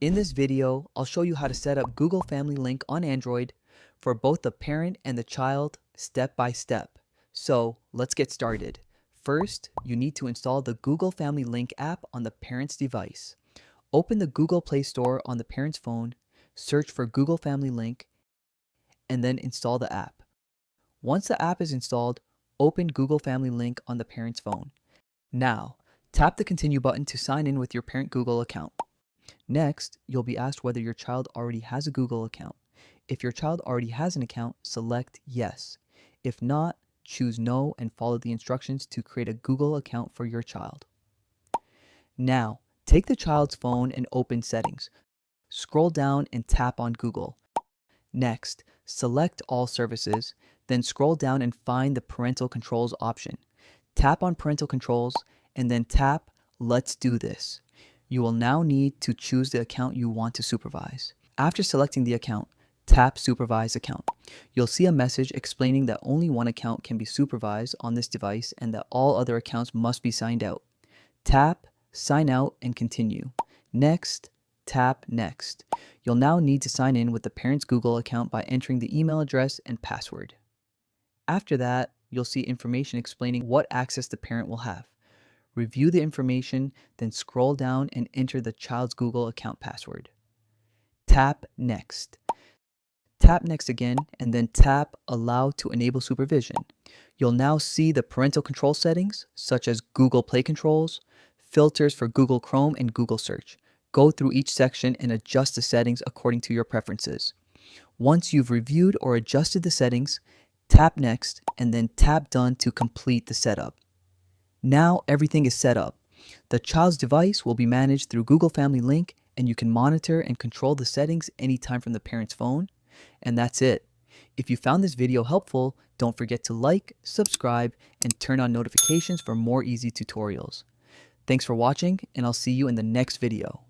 In this video, I'll show you how to set up Google Family Link on Android for both the parent and the child step by step. So let's get started. First, you need to install the Google Family Link app on the parent's device. Open the Google Play Store on the parent's phone, search for Google Family Link, and then install the app. Once the app is installed, open Google Family Link on the parent's phone. Now, tap the Continue button to sign in with your parent Google account. Next, you'll be asked whether your child already has a Google account. If your child already has an account, select Yes. If not, choose No and follow the instructions to create a Google account for your child. Now, take the child's phone and open Settings. Scroll down and tap on Google. Next, select All Services, then scroll down and find the Parental Controls option. Tap on Parental Controls and then tap Let's Do This. You will now need to choose the account you want to supervise. After selecting the account, tap Supervise Account. You'll see a message explaining that only one account can be supervised on this device and that all other accounts must be signed out. Tap Sign Out and Continue. Next, tap Next. You'll now need to sign in with the parent's Google account by entering the email address and password. After that, you'll see information explaining what access the parent will have. Review the information, then scroll down and enter the child's Google account password. Tap Next. Tap Next again and then tap Allow to enable supervision. You'll now see the parental control settings such as Google Play controls, filters for Google Chrome and Google Search. Go through each section and adjust the settings according to your preferences. Once you've reviewed or adjusted the settings, tap Next and then tap Done to complete the setup. Now everything is set up. The child's device will be managed through Google Family Link and you can monitor and control the settings anytime from the parent's phone. And that's it. If you found this video helpful, don't forget to like, subscribe, and turn on notifications for more easy tutorials. Thanks for watching, and I'll see you in the next video.